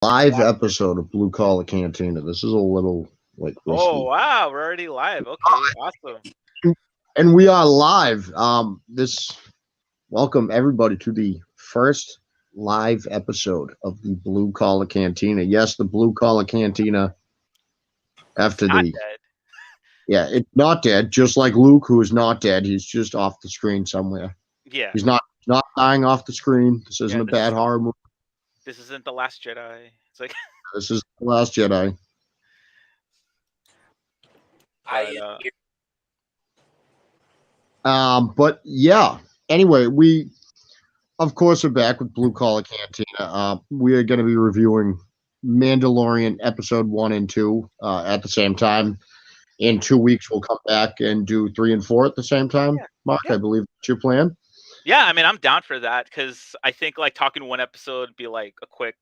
Live episode of Blue Collar Cantina. This is a little like Oh risky. wow, we're already live. Okay, awesome. And we are live. Welcome everybody to the first live episode of the Blue Collar Cantina. Yes, the Blue Collar Cantina It's after not the dead. it's not dead, just like Luke, who is not dead. He's just off the screen somewhere. Yeah, He's not dying off the screen. This isn't yeah. a bad horror movie. This isn't the Last Jedi. It's like, This is The Last Jedi. but But yeah. Anyway, we of course are back with Blue Collar Cantina. We are going to be reviewing Mandalorian episode 1 and 2 at the same time. In 2 weeks, we'll come back and do 3 and 4 at the same time. yeah, Mark, yeah, I believe that's your plan. yeah. I mean, I'm down for that because I think like talking one episode would be like a quick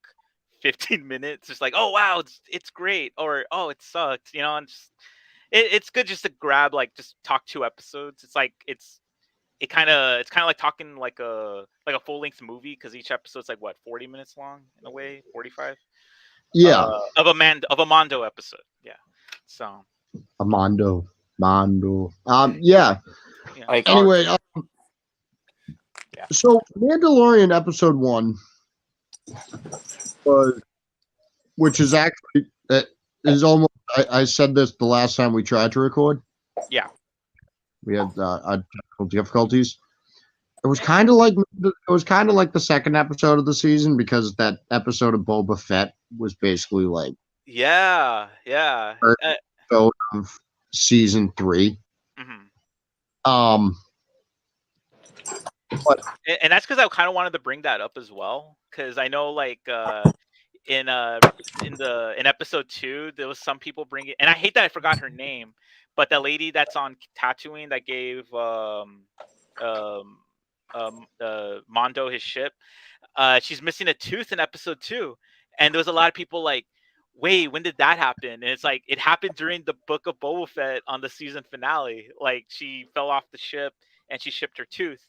15 minutes. Just like, oh wow, it's great, or oh it sucked, and just it's good just to grab like just talk 2 episodes. It's like it's kind of like talking like a full length movie because each episode's like what 40 minutes long in a way, 45 Yeah, of a Mondo episode. Yeah. So Amando, Mondo. Yeah. yeah. Anyway, Yeah. so Mandalorian episode 1 was, which is actually is almost. I said this the last time we tried to record. Yeah. We had technical difficulties. It was kind of like the second episode of the season because that episode of Boba Fett was basically like Yeah. Yeah. first episode of season 3. Mhm. Um, but And that's because I kind of wanted to bring that up as well because I know like in in episode 2 there was some people bringing, and I hate that I forgot her name, but the lady that's on Tatooine that gave um Mondo his ship, she's missing a tooth in episode 2, and there was a lot of people like, wait, when did that happen? And it's like it happened during the Book of Boba Fett on the season finale. Like she fell off the ship and she shipped her tooth,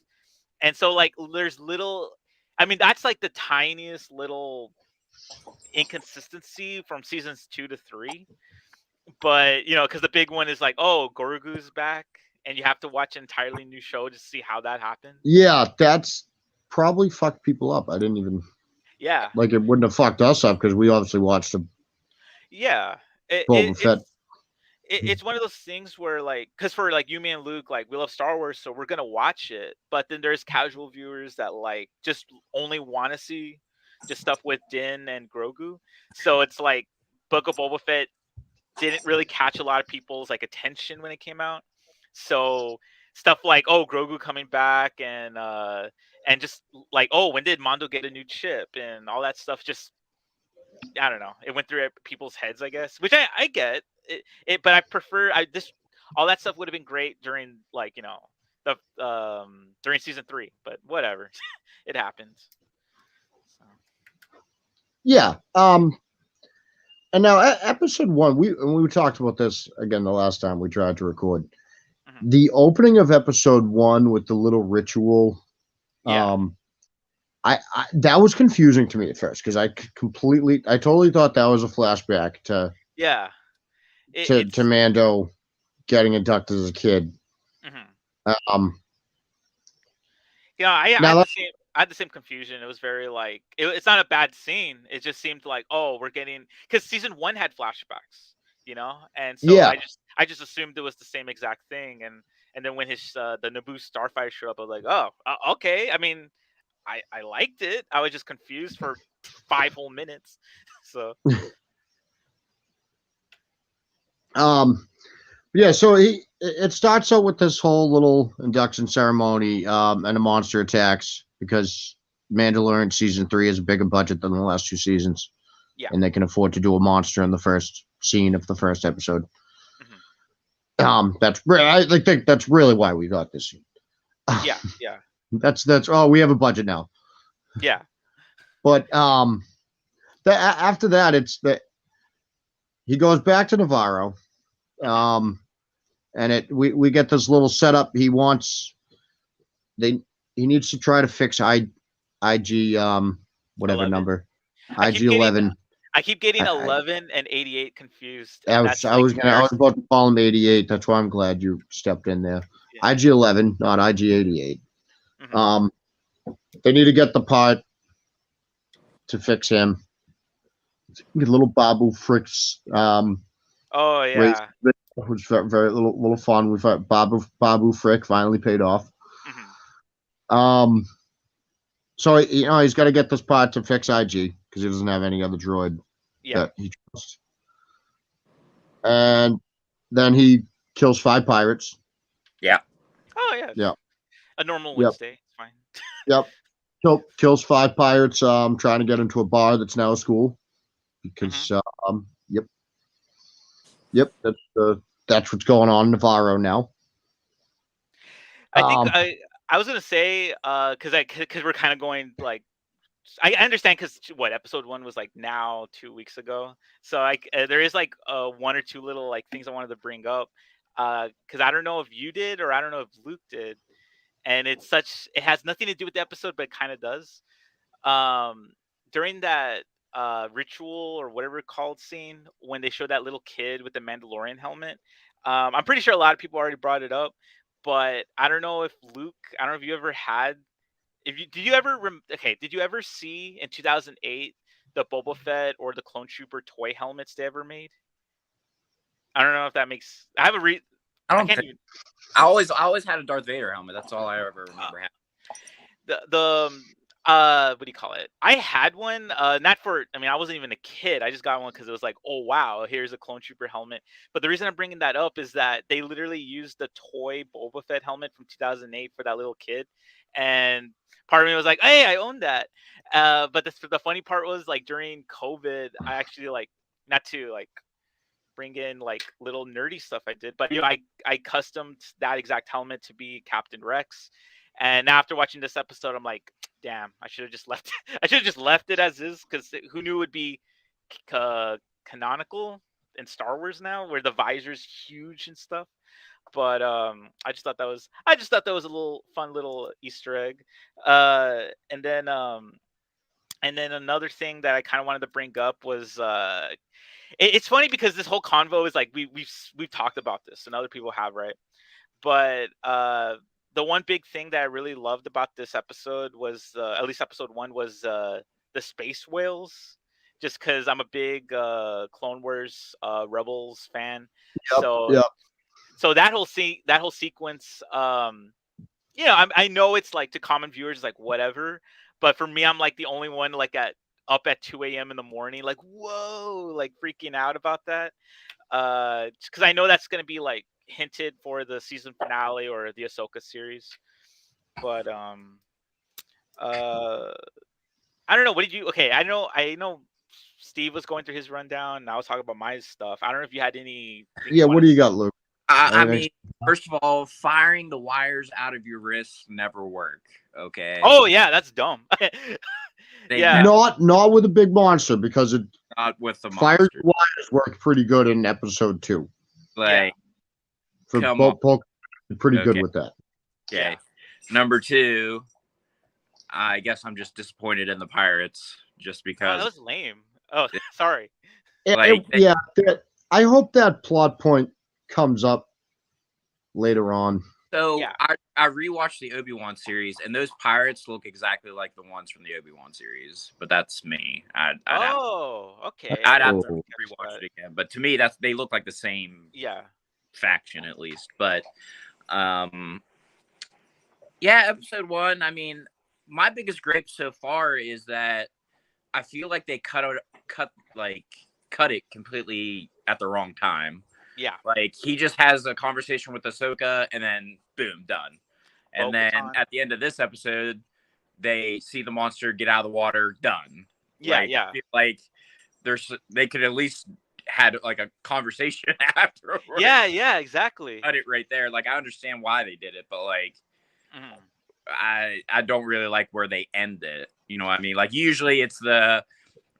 and so like there's little, I mean that's like the tiniest little inconsistency from seasons 2 to 3, but because the big one is like, oh, Grogu's back, and you have to watch an entirely new show to see how that happened. yeah, that's probably fucked people up. I didn't even Yeah, like it. Wouldn't have fucked us up because we obviously watched the yeah. It, Boba it, Fett. it's it's one of those things where like, because for like you, me, and Luke, like we love Star Wars, so we're gonna watch it. But then there's casual viewers that like just only want to see just stuff with Din and Grogu. So it's like Book of Boba Fett didn't really catch a lot of people's like attention when it came out. So stuff like, oh, Grogu coming back, and just like, oh, when did Mondo get a new chip and all that stuff, just I don't know, it went through people's heads, I guess, which I get it, but I prefer I this all that stuff would have been great during like the during season 3, but whatever. It happens. So, Yeah. And now episode 1, we talked about this again the last time we tried to record. mhm. The opening of episode 1 with the little ritual. Yeah, I that was confusing to me at first because I totally thought that was a flashback to yeah, to it's Mando getting inducted as a kid. mhm. Um, I now had that, the same confusion. It was very like it's not a bad scene. It just seemed like, oh, we're getting, because season 1 had flashbacks, and so yeah, I just assumed it was the same exact thing. And then when his the Naboo starfighter showed up, I was like, oh, okay. I mean, I liked it. I was just confused for 5 whole minutes. So um, yeah. So it starts out with this whole little induction ceremony, and the monster attacks because Mandalorian season 3 has a bigger budget than the last 2 seasons, yeah, and they can afford to do a monster in the first scene of the first episode. mhm. I think that's really why we got this scene. Yeah, yeah, That's oh, we have a budget now. yeah, But after that, it's that he goes back to Navarro, mhm. um, and we get this little setup. They he needs to try to fix IG whatever 11. number I IG keep getting 11. I keep getting I, 11 and 88 confused, I and was that's I like was gonna I was embarrassing. about to call him 88. That's why I'm glad you stepped in there. Yeah. IG-11, not IG-88. Hmm. They need to get the part to fix him. Get little Babu Frick's Oh race, yeah. which very little fun. We've had Babu Frick finally paid off. Hmm. Um, so he's got to get this part to fix IG because he doesn't have any other droid Yeah. that he trusts. And then he kills 5 pirates. Yeah. Oh yeah. Yeah. A normal Yep. Wednesday. It's fine. Yep. Kills 5 pirates. Trying to get into a bar that's now a school because yep. That's what's going on in Navarro now. I think I was gonna say because we're kind of going like I understand because what episode 1 was like now 2 weeks ago, so like there is like 1 or 2 little like things I wanted to bring up because I don't know if you did or I don't know if Luke did, and it has nothing to do with the episode but it kind of does. During that ritual or whatever it's called scene when they showed that little kid with the Mandalorian helmet, I'm pretty sure a lot of people already brought it up, but I don't know if Luke, I don't know if you ever had, if you did you ever okay, did you ever see in 2008 the Boba Fett or the Clone Trooper toy helmets they ever made? I don't know if that makes. I have a I I don't can't think even. I always had a Darth Vader helmet. That's all I ever remember having. The what do you call it? I had one, not for, I mean, I wasn't even a kid. I just got one because it was like, oh wow, here's a Clone Trooper helmet. But the reason I'm bringing that up is that they literally used the toy Boba Fett helmet from 2008 for that little kid, and part of me was like, hey, I own that. But the funny part was like during COVID, I actually like, not to like bring in like little nerdy stuff I did, but I customed that exact helmet to be Captain Rex. And now after watching this episode, I'm like, damn, I should have just left. I should have just left it as is because who knew it would be canonical in Star Wars now, where the visor's huge and stuff. But I just thought that was a little fun little Easter egg. Uh, and then um, and then another thing that I kind of wanted to bring up was it's funny because this whole convo is like we've talked about this and other people have, right? But the one big thing that I really loved about this episode was at least episode 1 was the space whales. Just because I'm a big Clone Wars Rebels fan, Yep. so Yep. that whole sequence, I know it's like to common viewers like whatever, but for me, I'm like the only one like at up at 2 a.m. in the morning, like whoa, like freaking out about that. Because I know that's gonna be like hinted for the season finale or the Ahsoka series. But uh, I don't know. What did you? Okay, I know. Steve was going through his rundown, and I was talking about my stuff. I don't know if you had anything Yeah. you What wanted do to you say. got, Luke? I Anything? mean, first of all, firing the wires out of your wrists never work. Okay. Oh yeah, that's dumb. They Yeah. Not with a big monster because it not with the fire monster. wires worked pretty good in episode 2. Like, For come on. Poke, pretty good Okay. with that. Okay. Yeah. Number 2, I guess I'm just disappointed in the pirates just Oh, because that was lame. Oh, sorry. like Yeah. I hope that plot point comes up later on. so Yeah. I rewatched the Obi-Wan series and those pirates look exactly like the ones from the Obi-Wan series, but that's me. Oh, okay. I I'd have didn't to catch rewatch that. it again. But to me they look like the same Yeah. faction at least. But um yeah, episode 1, I mean, my biggest gripe so far is that I feel like they cut it completely at the wrong time. Yeah. Like he just has a conversation with Ahsoka and then boom, done. And then Bo-Katan. at the end of this episode, they see the monster get out of the water, done. Yeah, Like yeah. I feel like they could at least had like a conversation afterwards. Yeah, exactly. Cut it right there. Like I understand why they did it, but like Mhm. I don't really like where they end it. You know what I mean? Like usually it's the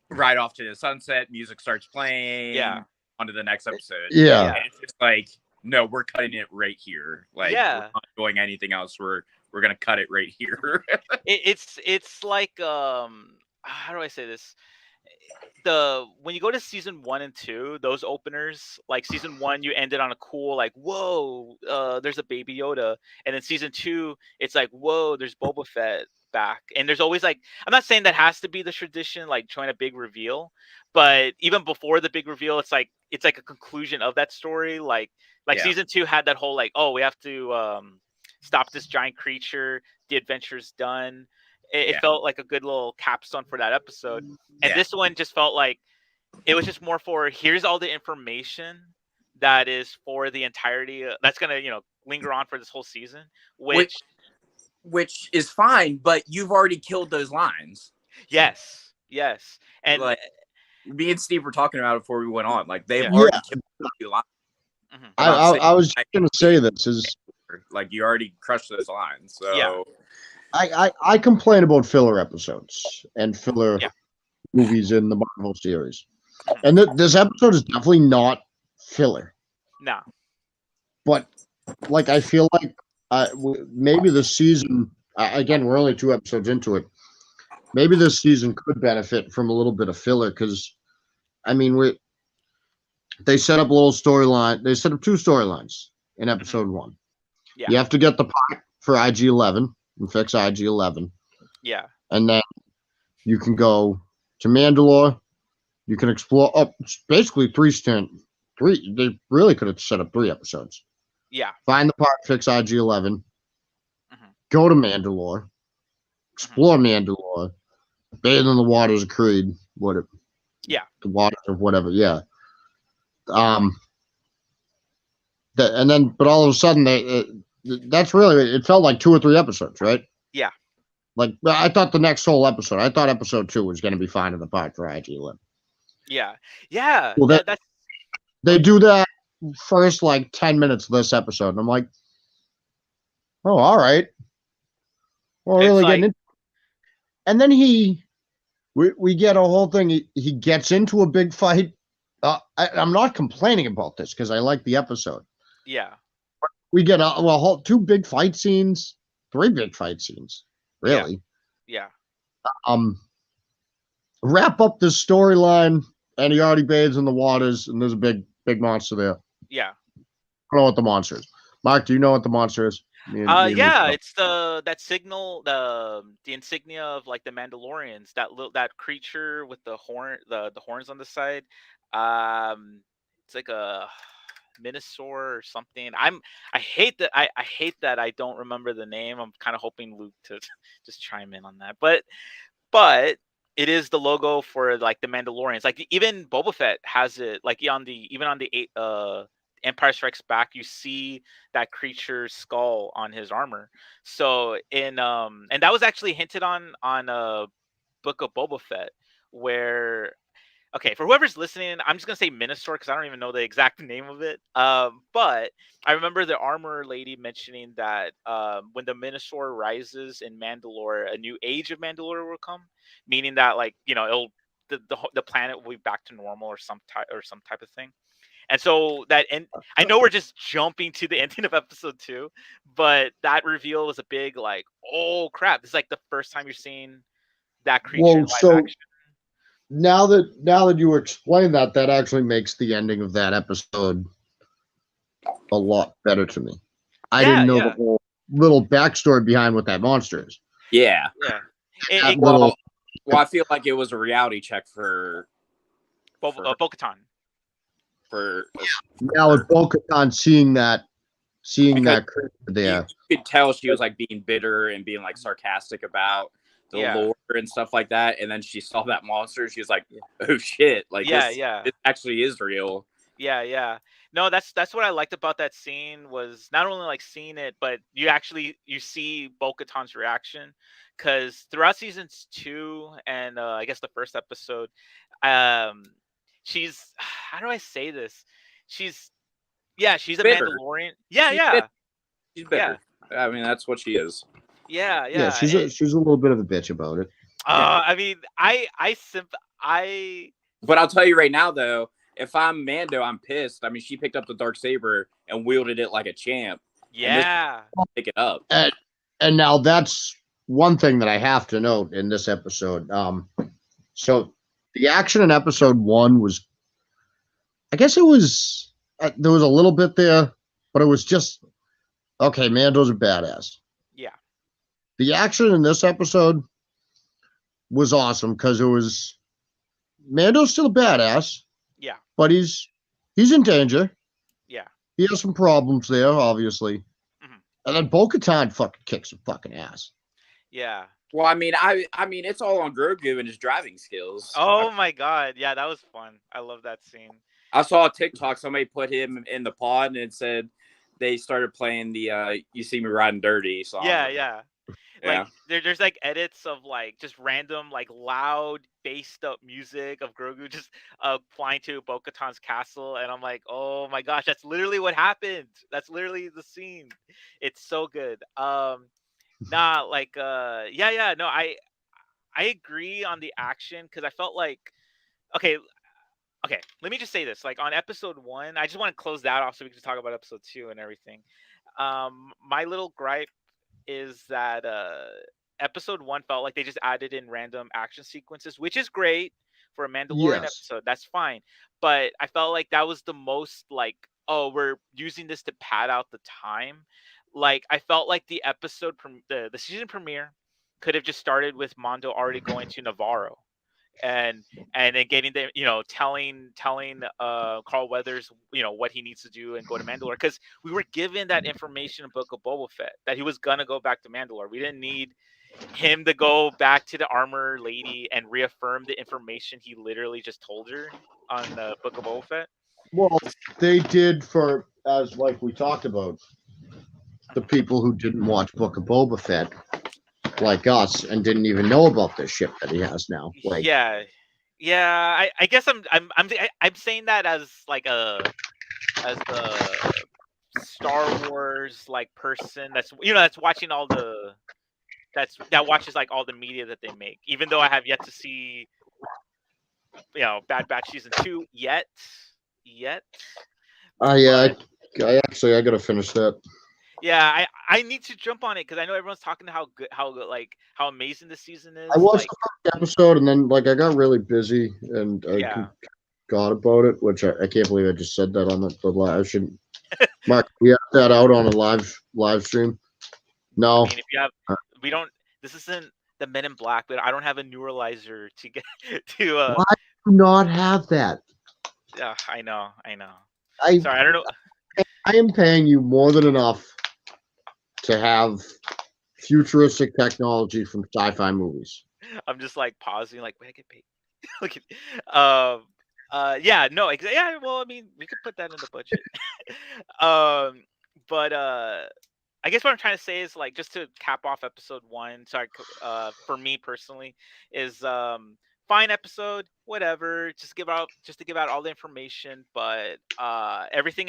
right off to the sunset, music starts playing, Yeah. on to the next episode. Yeah. Yeah. And it's just like, no, we're cutting it right here. Like Yeah. we're not doing anything else. We're gonna cut it right here. It's like how do I say this? when you go to season 1 and 2, those openers, like season 1, you ended on a cool like, whoa, there's a baby Yoda, and then season 2, it's like, whoa, there's Boba Fett back, and there's always like, I'm not saying that has to be the tradition, like showing a big reveal, but even before the big reveal, it's like a conclusion of that story, like Yeah. season 2 had that whole like, oh, we have to stop this giant creature, the adventure's done. It Yeah. felt like a good little capstone for that episode. And Yeah. this one just felt like it was just more for, here's all the information that is for the entirety that's gonna linger on for this whole season, which is fine, but you've already killed those lines. yes, and like me and Steve were talking about it before we went on. Like they've Yeah. already killed those lines. Mhm. I was just gonna say this is like you already crushed those lines. So Yeah. I complain about filler episodes and filler Yeah. movies in the Marvel series, and this episode is definitely not filler. no, But like I feel like maybe this season, again, we're only 2 episodes into it. Maybe this season could benefit from a little bit of filler because, I mean, they set up a little storyline. They set up 2 storylines in episode 1. Yeah. You have to get the part for IG-11 and fix IG-11, yeah, and then you can go to Mandalore. You can explore up basically 3. They really could have set up 3 episodes. yeah, Find the part, fix IG-11, Mhm. go to Mandalore, explore Mandalore, bathe in the waters of Creed, Yeah. the waters of whatever, yeah. And then, but all of a sudden, that's really, it felt like 2 or 3 episodes, right? Yeah. Like, I thought the next whole episode, I thought episode 2 was going to be finding the part for IG-11. yeah. Well, That's they do that first like 10 minutes of this episode, and I'm like, oh, all right. Well, It's really like- getting into. And then we get a whole thing. He gets into a big fight. I'm not complaining about this because I like the episode. yeah, We get whole 2 big fight scenes, 3 big fight scenes, really. yeah, Wrap up this storyline, and he already bathes in the waters, and there's a big monster there. yeah. I don't know what the monster is. Mark, do you know what the monster is? Yeah, it's that signal, the insignia of like the Mandalorians, that creature with the horns on the side. It's like a Minosaur or something. I hate that I hate that I don't remember the name. I'm kind of hoping Luke to just chime in on that. But it is the logo for like the Mandalorians. Like even Boba Fett has it. Like even on the Empire Strikes Back, you see that creature's skull on his armor. So and that was actually hinted on Book of Boba Fett, where, okay, for whoever's listening, I'm just gonna say Minosaur because I don't even know the exact name of it. But I remember the armor lady mentioning that when the Minosaur rises in Mandalore, a new age of Mandalore will come, meaning that like it'll the planet will be back to normal or some type of thing. And so I know we're just jumping to the ending of episode 2, but that reveal was a big like, oh crap! This is like the first time you're seeing that creature in live action. Now that you explain that actually makes the ending of that episode a lot better to me. I didn't know the whole little backstory behind what that monster is. Yeah. Well, I feel like it was a reality check for Bo-Katan. Now with Bo-Katan seeing that creature there, you could tell she was like being bitter and being like sarcastic about the lore and stuff like that. And then she saw that monster. She was like, "Oh shit! Like this actually is real." Yeah. No, that's what I liked about that scene, was not only like seeing it, but you see Bo-Katan's reaction, because throughout seasons 2 and I guess the first episode, she's, how do I say this? She's a bitter. Mandalorian. Yeah. She's bitter. I mean, that's what she is. Yeah. She's a little bit of a bitch about it. I mean, I But I'll tell you right now, though, if I'm Mando, I'm pissed. I mean, she picked up the Darksaber and wielded it like a champ. Yeah. Pick it up. And now that's one thing that I have to note in this episode. So The action in episode 1 was, I guess it was, there was a little bit there, but it was just, okay, Mando's a badass. Yeah. The action in this episode was awesome because it was, Mando's still a badass, Yeah. but he's in danger. Yeah. He has some problems there, obviously. Mhm. And then Bo-Katan fucking kicks some fucking ass. Yeah. Well, I mean, it's all on Grogu and his driving skills. Oh my god. Yeah, that was fun. I love that scene. I saw a TikTok. Somebody put him in the pod and it said they started playing the "You See Me Riding Dirty" song. Yeah, yeah. Yeah. Like there's like edits of like just random like loud bassed up music of Grogu just flying to Bo-Katan's castle, and I'm like, oh my gosh, that's literally what happened. That's literally the scene. It's so good. Nah, like yeah, no, I agree on the action because I felt like okay, okay, let me just say this. Like on episode 1, I just want to close that off so we can just talk about episode 2 and everything. My little gripe is that episode 1 felt like they just added in random action sequences, which is great for a Mandalorian Yes. episode. That's fine. But I felt like that was the most like, oh, we're using this to pad out the time. Like I felt like the episode the season premiere could have just started with Mondo already going to Navarro and then getting them, telling Carl Weathers, what he needs to do and go to Mandalore, because we were given that information in Book of Boba Fett that he was gonna go back to Mandalore. We didn't need him to go back to the armor lady and reaffirm the information he literally just told her on the Book of Boba Fett. Well, they did for, as like we talked about, the people who didn't watch Book of Boba Fett, like us, and didn't even know about this ship that he has now. Like, Yeah, I guess I'm saying that as like as the Star Wars like person that's watching all the that watches like all the media that they make. Even though I have yet to see Bad Batch season 2 yet. yeah, But I gotta finish that. yeah, I need to jump on it because I know everyone's talking how good, how amazing this season is. I watched Like, the first episode and then like I got really busy and I yeah, forgot about it, which I can't believe I just said that on the live. I shouldn't. Mark, we have that out on a live stream. I No, mean, if you have, we don't. This isn't the Men in Black, but I don't have a neuralizer to get to. why do you not have that? Yeah, I know. I Sorry, I don't know. I am paying you more than enough to have futuristic technology from sci-fi movies. I'm just like pausing, like, wait, I get paid. Look at, yeah, no, yeah. Well, I mean, we could put that in the budget. But I guess what I'm trying to say is like just to cap off episode 1. Sorry, for me personally, is fine episode, whatever. Just to give out all the information, but everything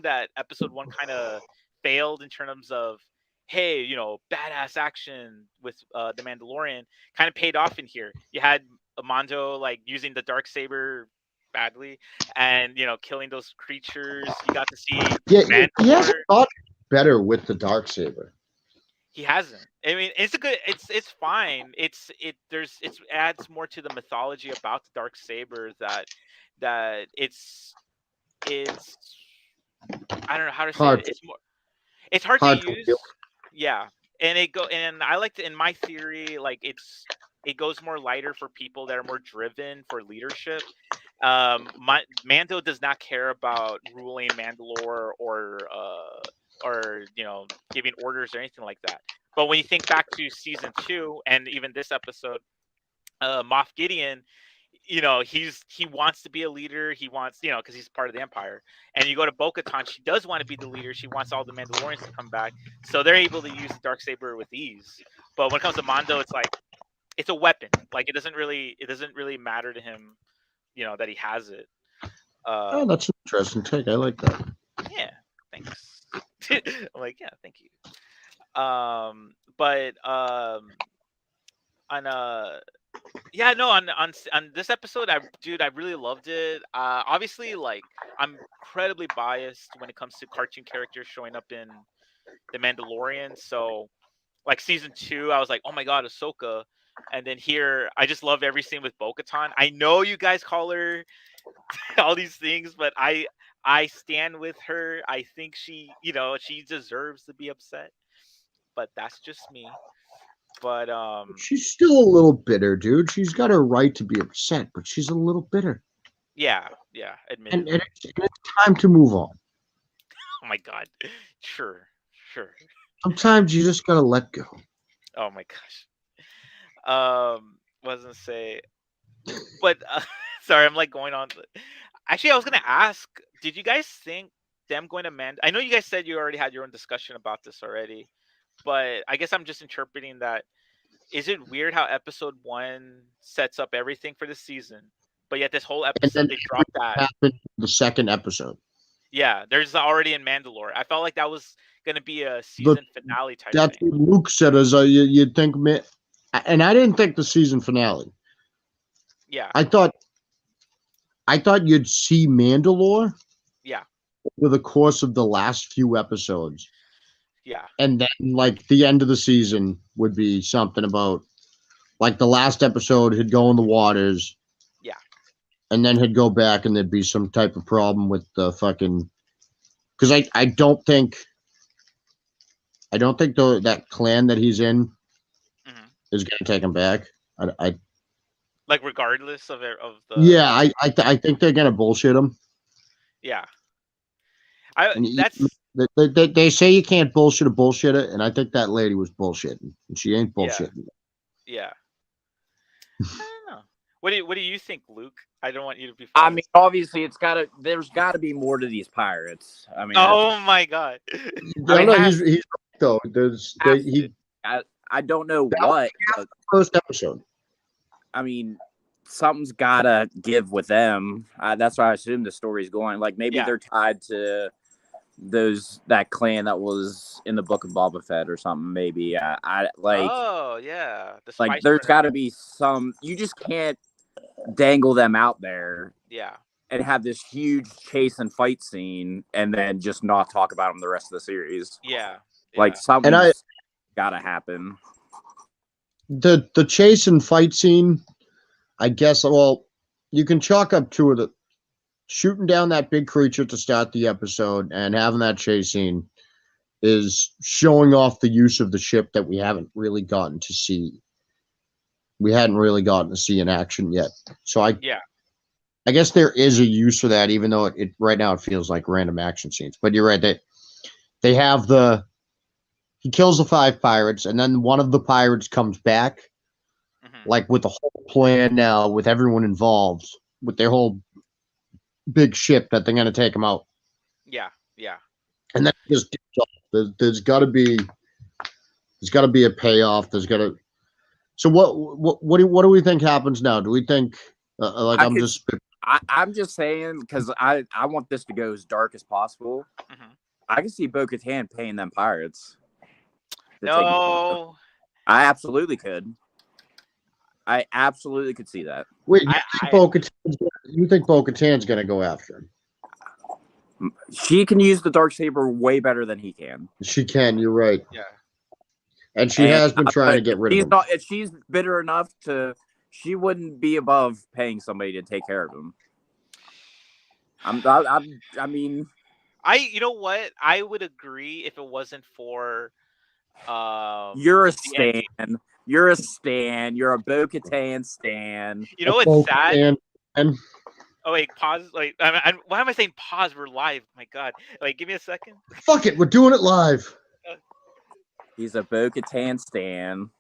that episode 1 kind of failed in terms of, hey, badass action with the Mandalorian kind of paid off in here. You had Mondo like using the dark saber badly and killing those creatures. You got to see Yeah, he Mandalore. hasn't got better with the dark saber. He hasn't. I mean, it's a good. It's fine. It adds more to the mythology about the dark saber that it's I don't know how to say Hard it. It's hard to hard to use. feel. Yeah, and I like to, in my theory, like it goes more lighter for people that are more driven for leadership. Mando does not care about ruling Mandalore or giving orders or anything like that. But when you think back to season 2 and even this episode, Moff Gideon, he wants to be a leader. He wants, because he's part of the Empire. And you go to Bo-Katan, she does want to be the leader. She wants all the Mandalorians to come back, so they're able to use the darksaber with ease. But when it comes to Mondo, it's like it's a weapon. Like it doesn't really matter to him, that he has it. Oh, that's an interesting take. I like that. Yeah, thanks. I'm like, yeah, thank you. But on yeah, no, on this episode, I really loved it. Obviously, like I'm incredibly biased when it comes to cartoon characters showing up in The Mandalorian. So, like season 2, I was like, oh my god, Ahsoka. And then here, I just love every scene with Bo-Katan. I know you guys call her all these things, but I stand with her. I think she deserves to be upset. But that's just me. But She's still a little bitter, dude. She's got her right to be upset, but she's a little bitter. yeah, And admittedly. it's time to move on. Oh my god. Sure. Sometimes you just gotta let go. Oh my gosh. Wasn't say, but sorry, I'm like going on. Actually, I was gonna ask, did you guys think them going to I know you guys said you already had your own discussion about this already, but I guess I'm just interpreting that. Is it weird how episode 1 sets up everything for the season, but yet this whole And episode then they dropped that? happened in the second episode. Yeah, there's already in Mandalore. I felt like that was gonna be a The season finale type That's thing. what Luke said. Is you'd think, and I didn't think the season finale. Yeah, I thought you'd see Mandalore yeah, over the course of the last few episodes, yeah, and then like the end of the season would be something about like the last episode he'd go in the waters, yeah. and then he'd go back, and there'd be some type of problem with the fucking. Because I don't think that clan that he's in Hmm. is gonna take him back. I Like regardless of the Yeah, I think they're gonna bullshit him. yeah. And That's they say you can't bullshit a bullshitter, and I think that lady was bullshitting, and she ain't yeah, bullshitting. yeah. I don't know. What do you think, Luke? I don't want you to be. I mean, obviously, there's gotta be more to these pirates. I mean, Oh my god. No, no, has- he's right, though. I don't know That what, but First episode. I mean, something's gotta give with them. That's why I assume the story's going. Like maybe Yeah. they're tied to that clan that was in the book of Boba Fett or something. Maybe I like Oh yeah. The like Spice there's Runner. got to be some. You just can't dangle them out there Yeah. and have this huge chase and fight scene and then just not talk about them the rest of the series. Yeah. Like yeah. something's gotta happen. The chase and fight scene, I guess. Well, you can chalk up two of the shooting down that big creature to start the episode and having that chase scene is showing off the use of the ship that we haven't really gotten to see. We hadn't really gotten to see in action yet. So I guess there is a use for that, even though it right now it feels like random action scenes. But you're right, they have he kills the 5 pirates, and then one of the pirates comes back, like with the whole plan now, with everyone involved, with their whole big ship that they're gonna take him out. Yeah. Yeah. And then just there's got to be a payoff. There's got to. So what do we think happens now? Do we think I'm just saying because I want this to go as dark as possible. Mm-hmm. I can see Bo-Katan paying them pirates. No, I absolutely could. I absolutely could see that. Wait, you think Bo-Katan's going to go after him? She can use the Darksaber way better than he can. She can. You're right. Yeah. And she has been trying to get rid of him. If she's bitter enough she wouldn't be above paying somebody to take care of him. I mean, you know what? I would agree if it wasn't for. You're a stan. You're a stan. You're a Bo-Katan stan. You know what's sad? Oh wait, pause. Like, why am I saying pause? We're live. My God. Like, give me a second. Fuck it, we're doing it live. He's a Bo-Katan stan.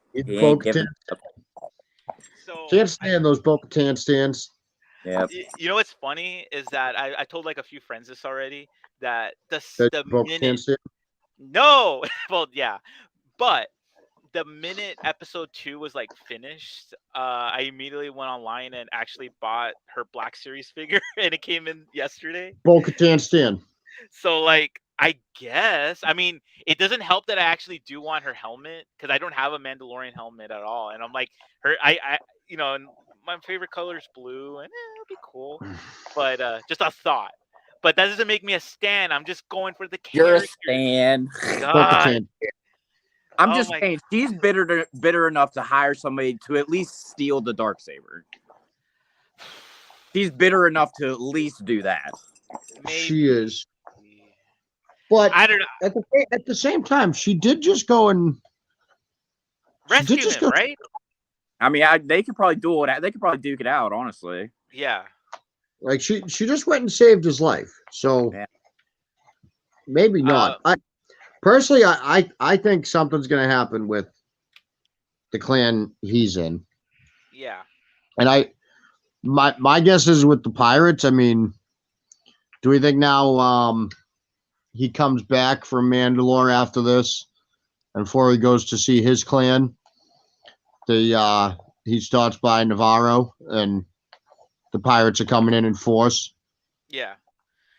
So can't stand those Bo-Katan stands. Yeah. You know what's funny is that I told like a few friends this already that the minute. No, well, yeah, but the minute episode 2 was like finished, I immediately went online and actually bought her Black Series figure, and it came in yesterday. Bo-Katan stand. So like, I guess, I mean, it doesn't help that I actually do want her helmet because I don't have a Mandalorian helmet at all, and I'm like, I my favorite color is blue, and it'll be cool, but just a thought. But that doesn't make me a stan. I'm just going for the character. You're a stan. God. I'm just saying she's bitter enough to hire somebody to at least steal the Darksaber. She's bitter enough to at least do that. Maybe. She is. But I don't know. At the same time, she did just go and rescue him, right? I mean, they could probably duel it. They could probably duke it out, honestly. Yeah. Like she just went and saved his life. So maybe not. I personally, I think something's going to happen with the clan he's in. Yeah. And my guess is with the pirates. I mean, do we think now he comes back from Mandalore after this, and before he goes to see his clan, he starts by Navarro, and the pirates are coming in force. Yeah.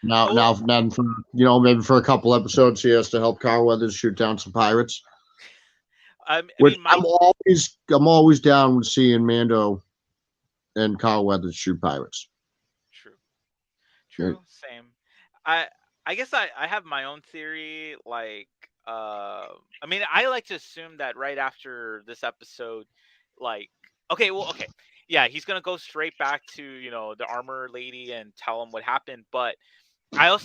Now, for, maybe for a couple episodes, he has to help Carl Weathers shoot down some pirates. I'm always down with seeing Mando and Carl Weathers shoot pirates. True. Same. I guess I have my own theory. Like, I mean, I like to assume that right after this episode, like, okay, yeah, he's gonna go straight back to the armor lady and tell him what happened. But I'm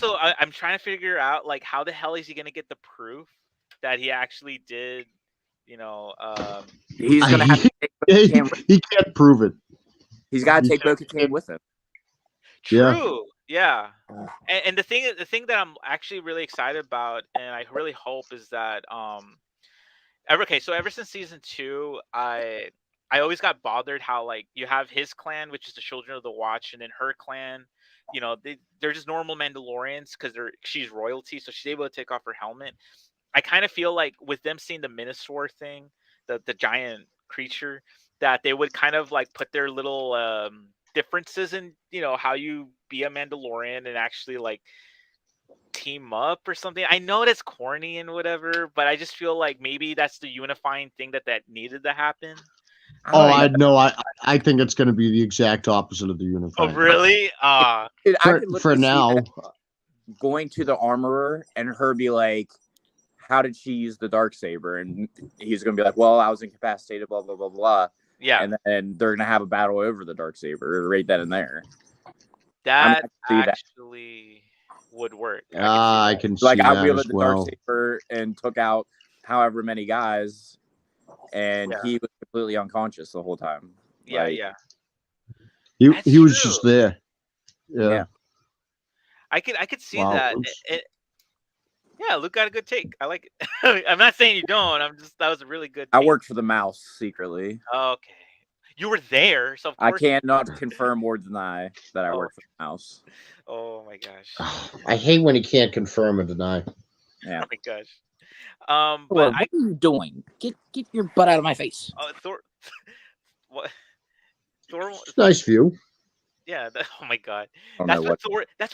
trying to figure out like how the hell is he gonna get the proof that he actually did. He's gonna have to take he can't prove it. He's got to take Bo-Katan with him. True. Yeah. And the thing that I'm actually really excited about, and I really hope, is that so ever since season 2, I always got bothered how like you have his clan, which is the Children of the Watch, and then her clan, they're just normal Mandalorians because she's royalty, so she's able to take off her helmet. I kind of feel like with them seeing the Minosaur thing, the giant creature, that they would kind of like put their little differences in how you be a Mandalorian and actually like team up or something. I know that's corny and whatever, but I just feel like maybe that's the unifying thing that needed to happen. I think it's going to be the exact opposite of the unifying. Oh, really? For now, going to the armorer and her be like, how did she use the Darksaber? And he's going to be like, well, I was incapacitated, blah, blah, blah, blah. Yeah. And then they're going to have a battle over the Darksaber right then and there. That actually would work. I can see like, that I wielded as well. the Darksaber and took out however many guys, and he was completely unconscious the whole time. Yeah, like, yeah. He was just there. Yeah. I could see that. Yeah, Luke got a good take. I like it. I'm not saying you don't. That was a really good take. I worked for the Mouse secretly. Okay. You were there, so of I course cannot confirm or deny that I worked for the Mouse. Oh my gosh. I hate when he can't confirm or deny. Yeah. Oh my gosh. But what are you doing? Get your butt out of my face. Thor. What? Thor. Nice view. Yeah. Oh my god. That's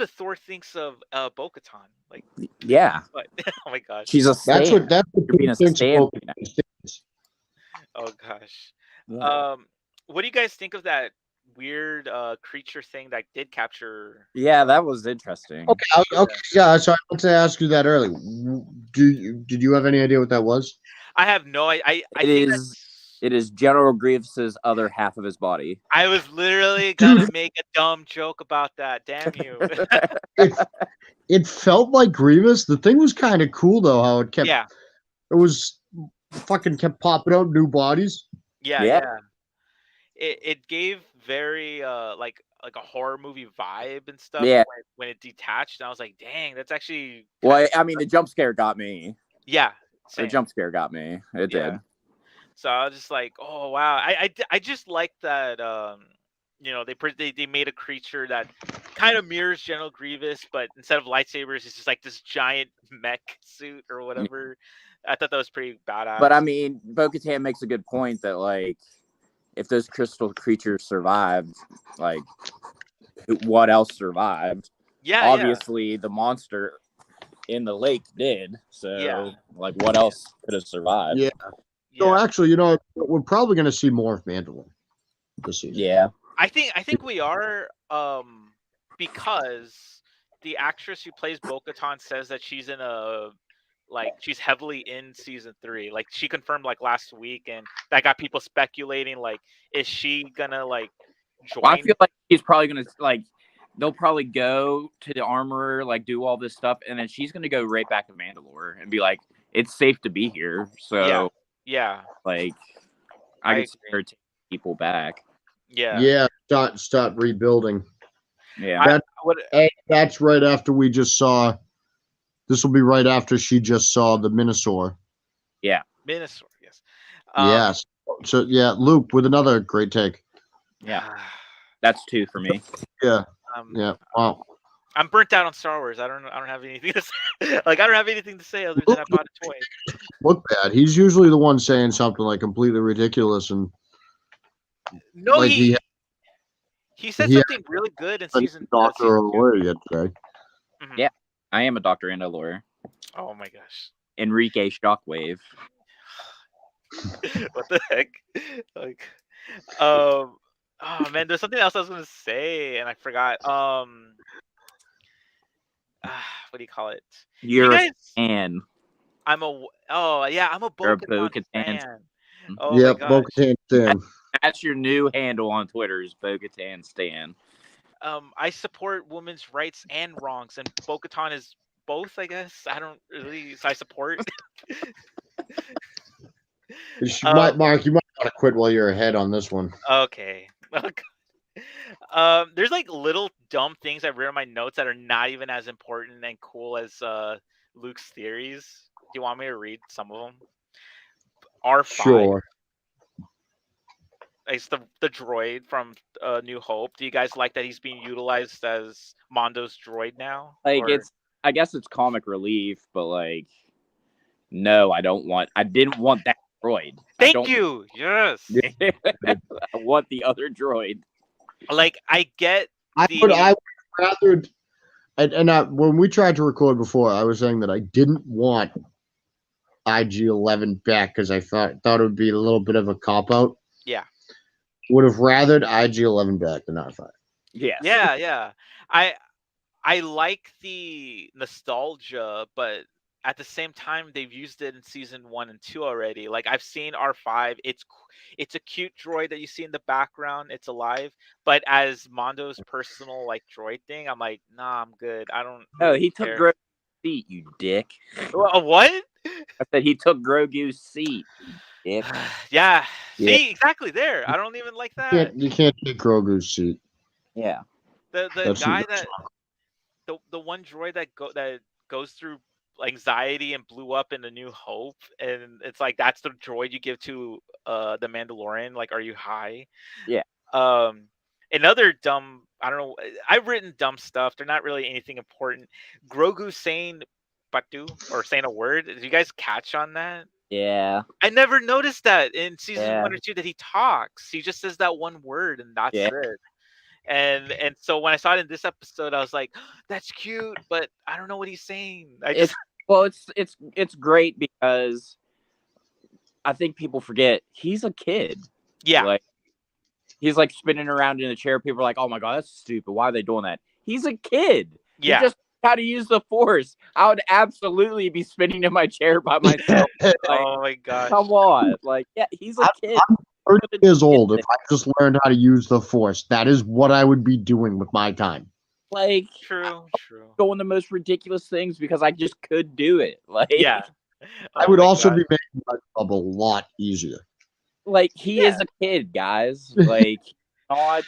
what Thor thinks of Bo-Katan. Like. Yeah. But, oh my gosh. She's a stand. That's what You're being a stand. Oh gosh. Yeah. What do you guys think of that weird creature thing that did capture? Yeah, that was interesting. Okay. Yeah, so I wanted to ask you that earlier. Did you have any idea what that was? I have no. It is General Grievous's other half of his body. I was literally gonna make a dumb joke about that. Damn you! It felt like Grievous. The thing was kind of cool though. How it kept. Yeah. It was fucking kept popping out new bodies. Yeah. It gave very like a horror movie vibe and stuff. Yeah. When it detached, and I was like, dang, that's actually. Well, I mean, the jump scare got me. Yeah. Same. The jump scare got me. It did. So I was just like, oh wow, I just like that. They made a creature that kind of mirrors General Grievous, but instead of lightsabers, it's just like this giant mech suit or whatever. I thought that was pretty badass. But I mean, Bo-Katan makes a good point that like, if those crystal creatures survived, like, what else survived? Yeah. Obviously, the monster in the lake did. So, like, what else could have survived? Yeah. So actually, we're probably going to see more of Mandalore this season. Yeah. I think we are, because the actress who plays Bo-Katan says that she's in a like she's heavily in season 3. Like she confirmed like last week, and that got people speculating. Like, is she gonna like join? Well, I feel like she's probably gonna like. They'll probably go to the armorer, like do all this stuff, and then she's gonna go right back to Mandalore and be like, "It's safe to be here." So yeah, like, I could see agree. her take people back. Yeah. Start rebuilding. Yeah. That's right after we just saw. This will be right after she just saw the Minosaur. Yeah. Minosaur, yes. Yes. So yeah, Luke with another great take. Yeah. That's 2 for me. Yeah. Yeah. Wow. I'm burnt out on Star Wars. I don't have anything to say. Like, I don't have anything to say other than I bought a toy. Look bad. He's usually the one saying something like completely ridiculous and no, like he said something really good in season. Doctor or lawyer yet today. Mm-hmm. Yeah, I am a doctor and a lawyer. Oh my gosh. Enrique Shockwave. What the heck? Like, oh man, there's something else I was gonna say and I forgot. What do you call it? You're a fan. I'm a Bo-Katan fan. Oh yeah, my gosh. Bo-Katan Stan. That's your new handle on Twitter is Bo-Katan Stan. I support women's rights and wrongs, and Bo-Katan is both, I guess. I don't really. So I support. Mark, you might want to quit while you're ahead on this one. Okay. There's like little dumb things I've written in my notes that are not even as important and cool as Luke's theories. Do you want me to read some of them? R5. Sure. It's the droid from New Hope. Do you guys like that he's being utilized as Mondo's droid now? Like, I guess it's comic relief, but like, no, I didn't want that droid. Thank you. Yes. I want the other droid. Like, I get. I would rather. And when we tried to record before, I was saying that I didn't want IG-11 back because I thought it would be a little bit of a cop out. Yeah. Would have rathered IG-11 back than R5. Yes. Yeah. I like the nostalgia, but at the same time, they've used it in season 1 and 2 already. Like, I've seen R5. It's a cute droid that you see in the background. It's alive. But as Mondo's personal like droid thing, I'm like, nah, I'm good. I don't. Oh, he took Grogu's seat, you dick. What? I said he took Grogu's seat. Dick. Yeah. See, exactly there. I don't even like that. You can't take Grogu's seat. Yeah. The guy that the one droid that goes through anxiety and blew up in A New Hope, and it's like that's the droid you give to the Mandalorian. Like, are you high? Yeah. Another dumb. I don't know. I've written dumb stuff. They're not really anything important. Grogu saying "Batu" or saying a word. Did you guys catch on that? Yeah. I never noticed that in season 1 or 2 that he talks. He just says that one word and that's it. And so when I saw it in this episode, I was like, "That's cute," but I don't know what he's saying. It's great because I think people forget he's a kid. Yeah, like he's like spinning around in a chair. People are like, "Oh my god, that's stupid. Why are they doing that?" He's a kid. Yeah, he just how to use the Force. I would absolutely be spinning in my chair by myself. Like, oh my god, come on! Like, yeah, he's a kid. I'm 30 years old. If I just learned how to use the Force, that is what I would be doing with my time. Like, true. Doing the most ridiculous things because I just could do it. Like, yeah, I would also be making my job a lot easier. Like, he is a kid, guys. Like, not.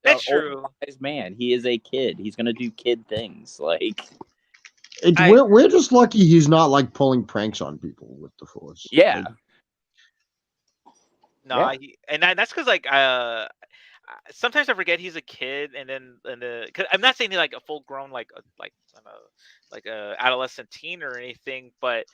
That's true. Man, he is a kid. He's gonna do kid things. Like, we're just lucky he's not like pulling pranks on people with the Force. Yeah. That's because like sometimes I forget he's a kid, and then cause I'm not saying he's like a full grown like a adolescent teen or anything, but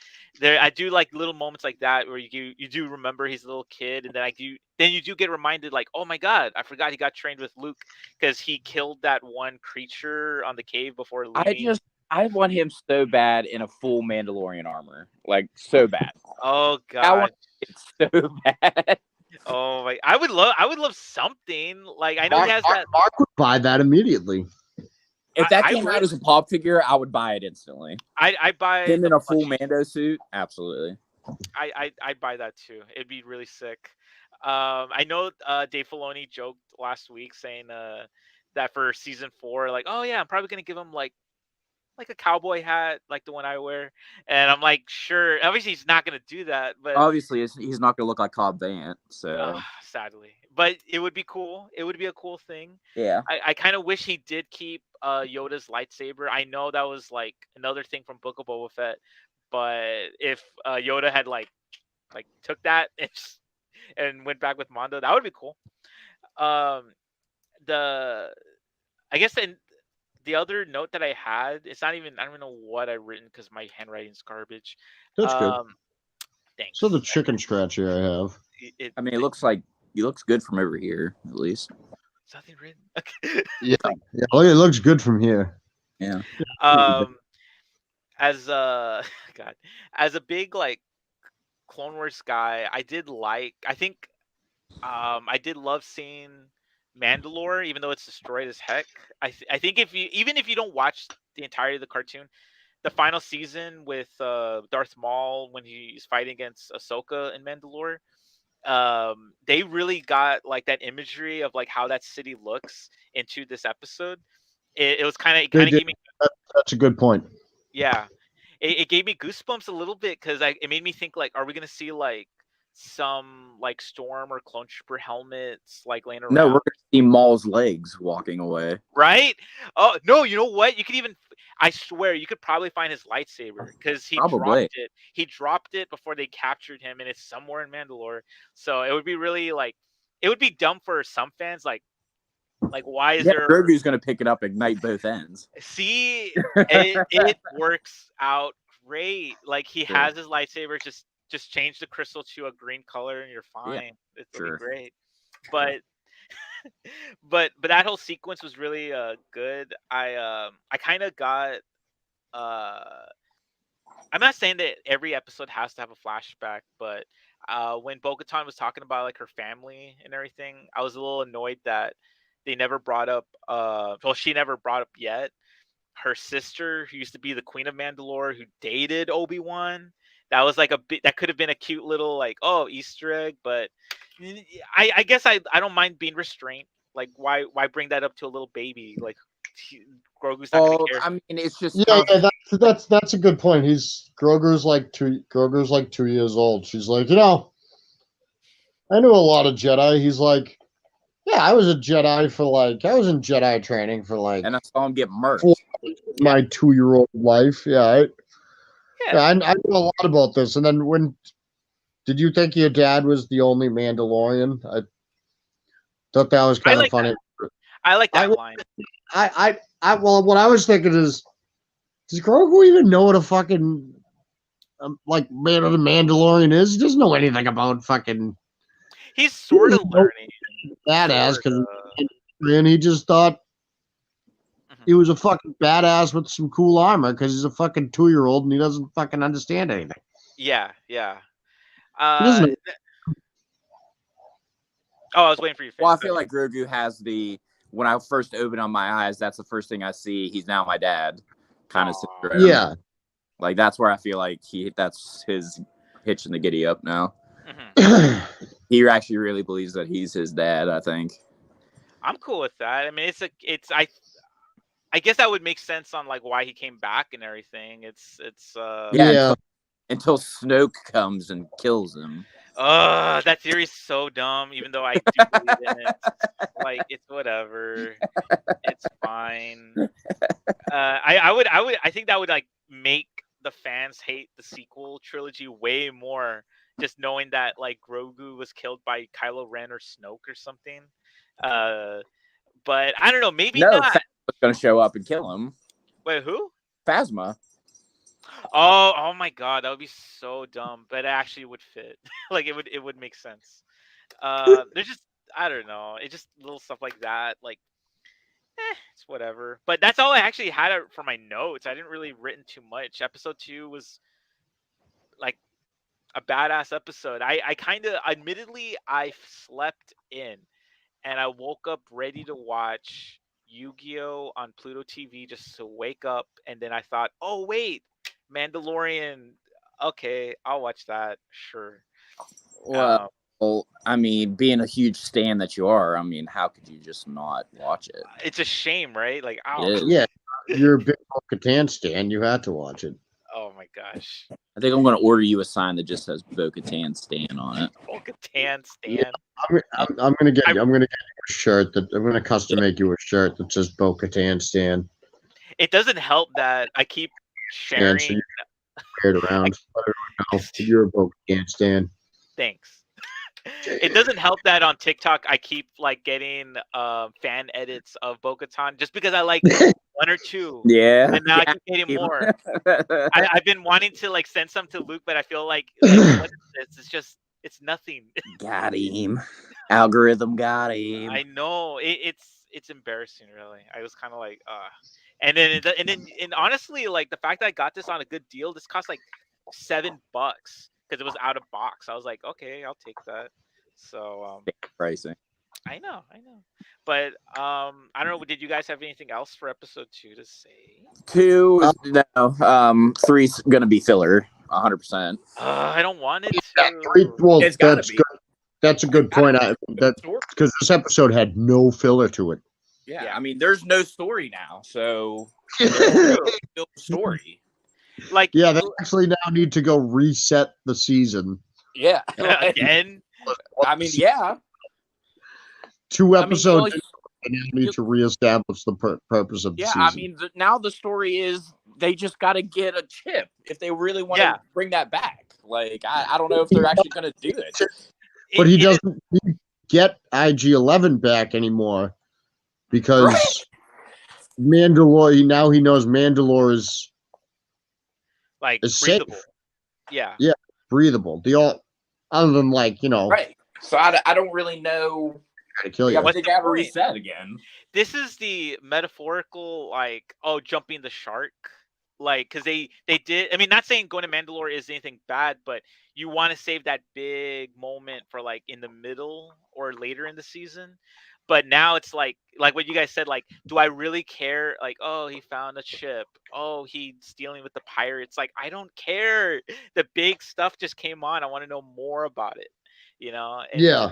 I do like little moments like that where you do remember he's a little kid, and then you do get reminded like, oh my god, I forgot he got trained with Luke because he killed that one creature on the cave before leaving. I want him so bad in a full Mandalorian armor, like so bad. Oh god, I want it so bad. Oh my! I would love something like I know he has that. Mark would buy that immediately. If that I came out would. as a pop figure, I would buy it instantly. I buy Him in the a full plushie. Mando suit, absolutely. I'd buy that too. It'd be really sick. I know Dave Filoni joked last week saying that for season 4, like, oh yeah, I'm probably gonna give him like a cowboy hat, like the one I wear. And I'm like, sure. Obviously, he's not gonna do that, but Obviously, he's not going to look like Cobb Vanth, so sadly, but it would be cool. It would be a cool thing. yeah. I kind of wish he did keep Yoda's lightsaber. I know that was like another thing from Book of Boba Fett, but if Yoda had like took that and went back with Mondo, that would be cool. Um, the I guess the other note that I had, it's not even I don't even know what I've written because my handwriting's garbage. That's good. Thanks. So the chicken scratch here I have. I mean, it looks like he looks good from over here, at least. Something written. Okay. Yeah. Well, it looks good from here. Yeah. As God, as a big like Clone Wars guy, I did I did love seeing Mandalore, even though it's destroyed as heck. I think even if you don't watch the entirety of the cartoon, the final season with Darth Maul when he's fighting against Ahsoka in Mandalore, they really got like that imagery of like how that city looks into this episode. It was kind of gave me That's a good point. yeah, it gave me goosebumps a little bit because it made me think like, are we gonna see like some like Storm or Clone Trooper helmets like laying around? No, we're going to see Maul's legs walking away. Right? Oh no, you know what? You could even I swear you could probably find his lightsaber because Probably. He dropped it before they captured him, and it's somewhere in Mandalore. So it would be really like it would be dumb for some fans. Like why is there? Grogu's going to pick it up, ignite both ends. See, it works out great. Like he Sure. has his lightsaber, just change the crystal to a green color, and you're fine. It'll be Sure. great. But but that whole sequence was really good. I kind of got I'm not saying that every episode has to have a flashback, but when Bo-Katan was talking about like her family and everything, I was a little annoyed that they never brought up well, she never brought up yet her sister who used to be the Queen of Mandalore who dated Obi-Wan. That was like a bit that could have been a cute little like Easter egg, but I guess I don't mind being restrained. Like why bring that up to a little baby? Like Grogu's not gonna care. I mean, it's just That's a good point. Grogu's like 2 years old. She's like, I knew a lot of Jedi. He's like, yeah, I was in Jedi training for like and I saw him get murked. my 2-year-old life. Yeah, Yeah. I know a lot about this. And then did you think your dad was the only Mandalorian? I thought that was kind of funny. I like that line. Well, what I was thinking is, does Grogu even know what a fucking like man of the Mandalorian is? He doesn't know anything about fucking. He's sort of learning. Badass because and he just thought he was a fucking badass with some cool armor because he's a fucking 2-year-old and he doesn't fucking understand anything. Yeah. Doesn't I was waiting for you. Well, I feel like Grogu has when I first open on my eyes, that's the first thing I see. He's now my dad, kind of syndrome. Yeah, like that's where I feel like that's his hitch in the giddy up now. He actually really believes that he's his dad. I think. I'm cool with that. I mean, I guess that would make sense on like why he came back and everything. It's until Snoke comes and kills him. That theory's so dumb. Even though I do believe in it, like it's whatever. It's fine. I think that would like make the fans hate the sequel trilogy way more. Just knowing that like Grogu was killed by Kylo Ren or Snoke or something. But I don't know. Maybe not. Phasma's going to show up and kill him. Wait, who? Phasma. Oh my god, that would be so dumb, but it actually would fit. Like it would make sense. There's just I don't know. It's just little stuff like that. Like, it's whatever. But that's all I actually had for my notes. I didn't really written too much. Episode 2 was like a badass episode. I kind of admittedly I slept in, and I woke up ready to watch Yu-Gi-Oh on Pluto TV just to wake up, and then I thought, oh wait, Mandalorian. Okay, I'll watch that. Sure. Well, I mean, being a huge stan that you are, I mean, how could you just not watch it? It's a shame, right? Like, It ow. is. Yeah, you're a big Bo-Katan stan. You had to watch it. Oh my gosh. I think I'm going to order you a sign that just says Bo-Katan Stan on it. Bo-Katan stan. Yeah. I'm gonna get you. I'm gonna get you a shirt that I'm gonna custom make you a shirt that says Bo-Katan stan. It doesn't help that I keep And sharing. so you wear it around. Let everyone know that you're a Bo-Katan stan. Thanks. It doesn't help that on TikTok I keep like getting fan edits of Bo-Katan just because I like one or two. Yeah. And now I keep getting more. I've been wanting to like send some to Luke, but I feel like what is this? It's nothing. Got him. Algorithm got him. I know it's embarrassing, really. I was kind of like, and then honestly, like the fact that I got this on a good deal, this cost like $7 because it was out of box. I was like, okay, I'll take that. So Pricing. I know. But I don't know. Did you guys have anything else for episode 2 to say? 2 no. 3's gonna be filler, 100%. I don't want it Yeah, to. well, It's gotta that's be. good. That's a good point. That's because this episode had no filler to it. Yeah, I mean, there's no story now, so there's no story. Like, Yeah, they actually now need to go reset the season. Yeah, again. I mean, yeah. 2 episodes. really- They now need to reestablish the purpose of the Yeah, season. I mean, now the story is they just got to get a chip if they really want to bring that back. Like, I don't know if they're actually going to do it. But he doesn't get IG-11 back anymore because Mandalore. Now he knows Mandalore is like breathable. Safe. Yeah, breathable. Other than like Right. So I don't really know. To kill you. What's They the got to point? reset again. This is the metaphorical, like, jumping the shark. Like, because they did. I mean, not saying going to Mandalore is anything bad, but you want to save that big moment for like in the middle or later in the season. But now it's like what you guys said. Like, do I really care? Like, oh, he found a ship. Oh, he's dealing with the pirates. Like, I don't care. The big stuff just came on. I want to know more about it. And, Yeah.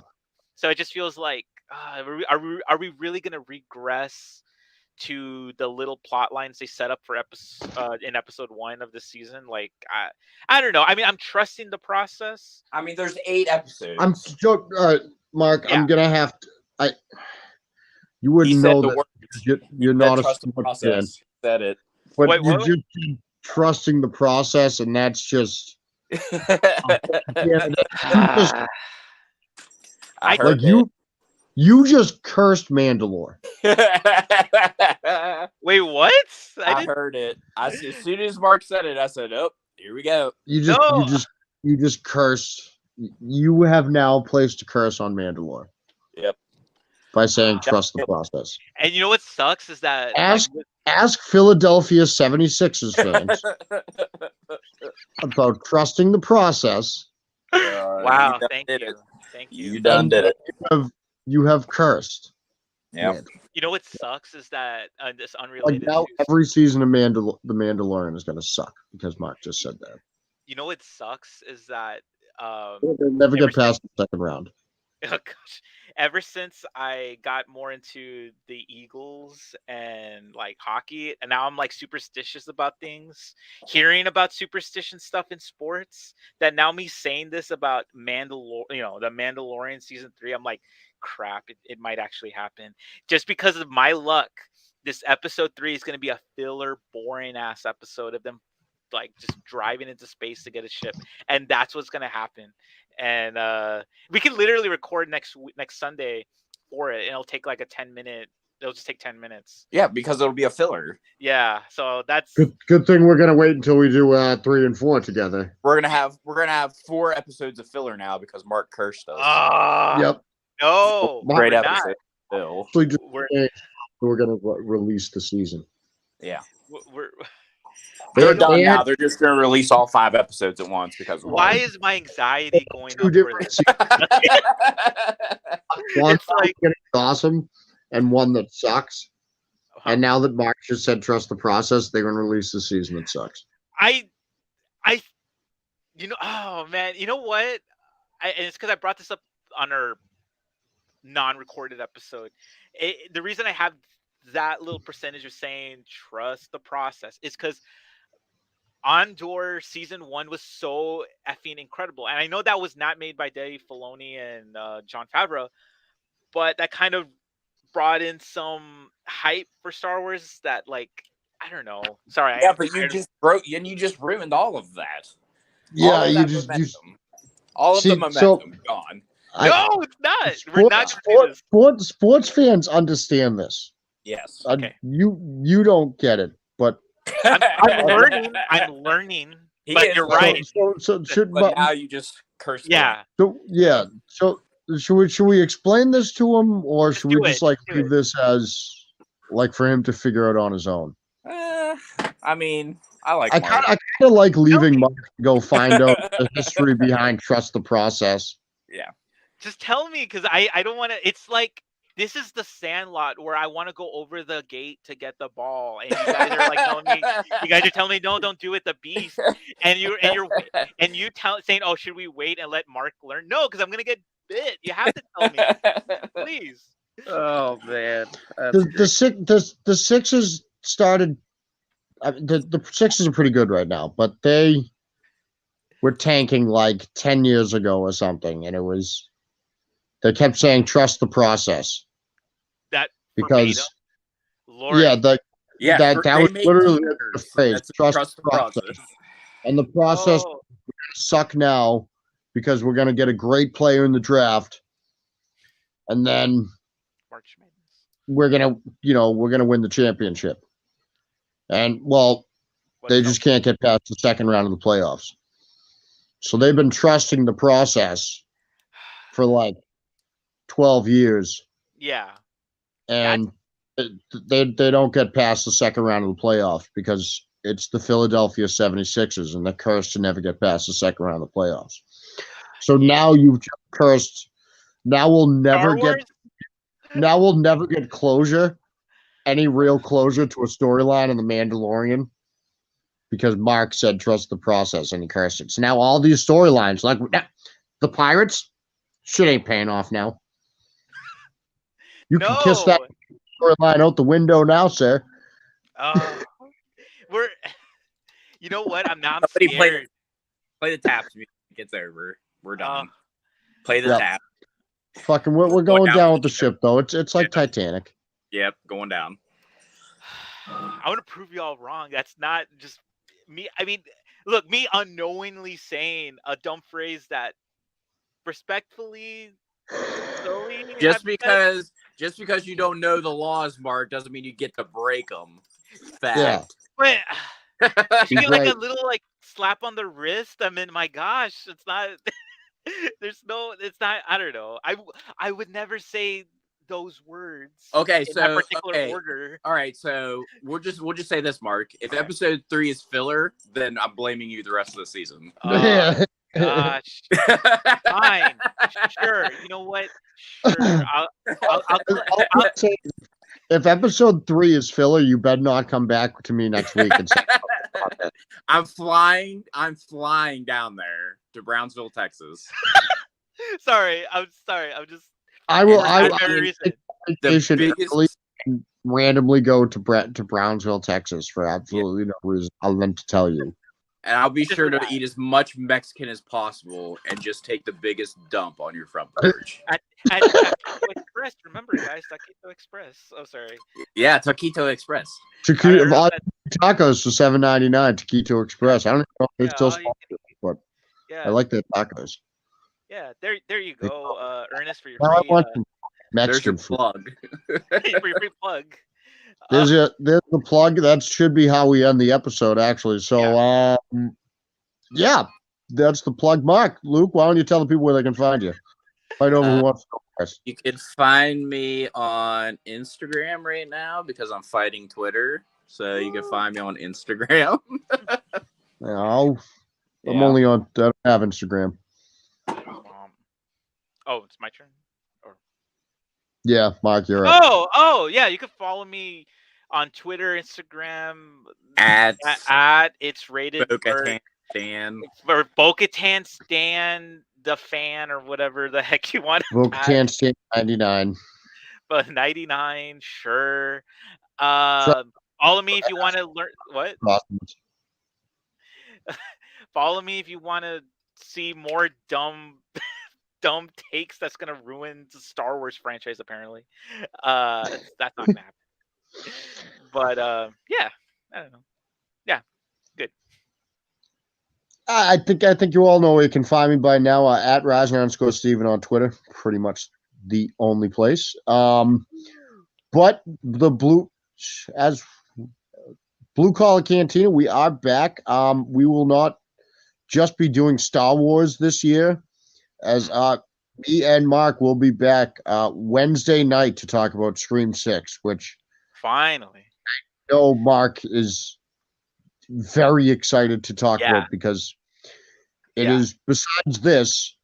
So it just feels like, are we really gonna regress to the little plot lines they set up for in episode 1 of the season? Like, I don't know. I mean, I'm trusting the process. I mean, there's 8 episodes. Mark. Yeah. I'm gonna have to. You wouldn't know that you're not a sports fan. Said it. But Wait, you're what? just trusting the process, and that's just. I Like heard you just cursed Mandalore. it. Wait, what? I heard it. As soon as Mark said it, I said, "Oh, here we go." You just cursed. You have now placed a curse on Mandalore. Yep. By saying trust the process. And you know what sucks is that Ask Philadelphia 76ers fans about trusting the process. Wow, thank you. Thank you. You done did it. You have cursed. Yeah. You know what sucks is that this unrelated. Like now, every season of The Mandalorian is going to suck because Mark just said that. You know what sucks is that They'll never get past the second round. Oh gosh. Ever since I got more into the Eagles and like hockey, and now I'm like superstitious about things, hearing about superstition stuff in sports, that now me saying this about the Mandalorian season 3, I'm like, crap, it might actually happen. Just because of my luck, this episode 3 is going to be a filler, boring ass episode of them like just driving into space to get a ship, and that's what's going to happen. And we can literally record next Sunday for it, and it'll take like it'll just take 10 minutes. Yeah, because it'll be a filler. Yeah, so that's good thing we're gonna wait until we do 3 and 4 together. We're gonna have 4 episodes of filler now because Mark cursed us. Yep. No, Great we're episode. not. Still. We're gonna release the season. Yeah. We're They're done now. They're just going to release all 5 episodes at once because of why is my anxiety going up? 2 different one It's like getting awesome and one that sucks. And now that Mark just said trust the process, they're going to release the season that sucks. I, oh man, you know what? And it's because I brought this up on our non-recorded episode. The reason I have that little percentage of saying trust the process is because Andor season 1 was so effing incredible, and I know that was not made by Dave Filoni and Jon Favreau, but that kind of brought in some hype for Star Wars that, like, I don't know. Sorry, Yeah, but you just ruined all of that. Yeah, all of you that just momentum. All of see, the momentum gone. No, it's not. We're not doing this. Sports fans understand this. Yes. Okay. You don't get it, but I'm learning. I'm learning. But you're right. So should but now you just cursed. Yeah. So yeah. So should we explain this to him, or should we just leave this as like for him to figure it on his own? I mean, I kind of like leaving Mark to go find out the history behind trust the process. Yeah. Just tell me, because I don't want to. It's like this is the Sandlot where I want to go over the gate to get the ball, and you guys are like telling me, no, don't do it, the beast, and you saying, oh, should we wait and let Mark learn? No, because I'm gonna get bit. You have to tell me, please. Oh man, the Sixers started. The Sixers are pretty good right now, but they were tanking like 10 years ago or something, and they kept saying trust the process. That because Lord. that was literally the phrase. Trust the process. And the process suck now because we're gonna get a great player in the draft, and then we're gonna win the championship. And they just can't get past the second round of the playoffs. So they've been trusting the process for like 12 years. Yeah. And they don't get past the second round of the playoff because it's the Philadelphia 76ers, and they're cursed to never get past the second round of the playoffs. So now you've just cursed. Now we'll never get closure, any real closure to a storyline in The Mandalorian, because Mark said trust the process and he cursed it. So now all these storylines, like the Pirates, shit ain't paying off now. You can kiss that storyline out the window now, sir. You know what? I'm scared. Play the taps music. It's over. We're done. Play the tap. Fucking, we're going down with the ship though. It's like Titanic. Yep, going down. I want to prove you all wrong. That's not just me. I mean, look, me unknowingly saying a dumb phrase that respectfully, just because you don't know the laws, Mark, doesn't mean you get to break them. Fact. Yeah. But you get like a little like slap on the wrist. I mean, my gosh, it's not. It's not. I don't know. I would never say those words. Okay, in that particular order. All right, so we'll just say this, Mark. If episode 3 is filler, then I'm blaming you the rest of the season. Oh, gosh. Fine. Sure. You know what? Sure. I'll say, if episode 3 is filler, you better not come back to me next week and say, I'm flying down there to Brownsville, Texas. Sorry. I'm just. I randomly go to Brownsville, Texas for absolutely no reason other than to tell you. And I'll be sure to eat as much Mexican as possible and just take the biggest dump on your front porch. At Taquito Express, remember, guys, Taquito Express. Oh, sorry. Yeah, Taquito Express. Tacos for $7.99. Taquito Express. I don't know if they still sponsor it, but I like their tacos. Yeah, there you go, Ernest, for your free, I want Mexican plug. For your free plug. There's the plug. That should be how we end the episode, actually. So, that's the plug. Mark, Luke, why don't you tell the people where they can find you? Fight over who wants to go first. You can find me on Instagram right now because I'm fighting Twitter. So you can find me on Instagram. No, I'm only on. I don't have Instagram. It's my turn. Yeah, Mark, you're up. Oh, yeah. You can follow me on Twitter, Instagram, At it's rated Bo-Katan Stan. for Bo-Katan Stan the fan or whatever the heck you want. Bo-Katan Stan 99. But 99, sure. Follow me if you want to learn what. Awesome. Follow me if you want to see more dumb takes that's gonna ruin the Star Wars franchise. Apparently, that's not gonna happen. But yeah, I don't know. Yeah, good. I think you all know where you can find me by now. At Rasner_Steven on Twitter, pretty much the only place. But the Blue Collar Cantina, we are back. We will not just be doing Star Wars this year, as me and Mark will be back Wednesday night to talk about Scream 6, which finally, I know Mark is very excited to talk about because it is, besides this,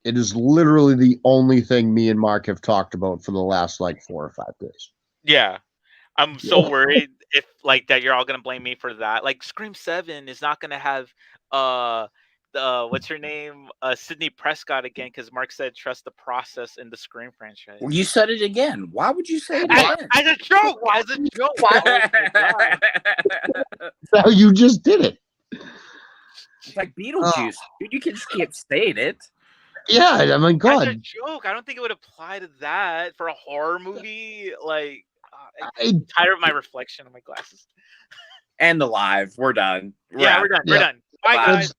it is literally the only thing me and Mark have talked about for the last 4 or 5 days. Yeah. I'm so worried if that you're all gonna blame me for that. Scream 7 is not gonna have what's her name? Sydney Prescott again, because Mark said trust the process in the Scream franchise. Well, you said it again. Why would you say it again? As a joke. As a joke. So you just did it. It's like Beetlejuice. Dude, you can just keep saying it. Yeah, I mean, God. As a joke. I don't think it would apply to that for a horror movie. I'm tired of my reflection on my glasses. And the live. We're done. We're done. We're done. Bye, guys.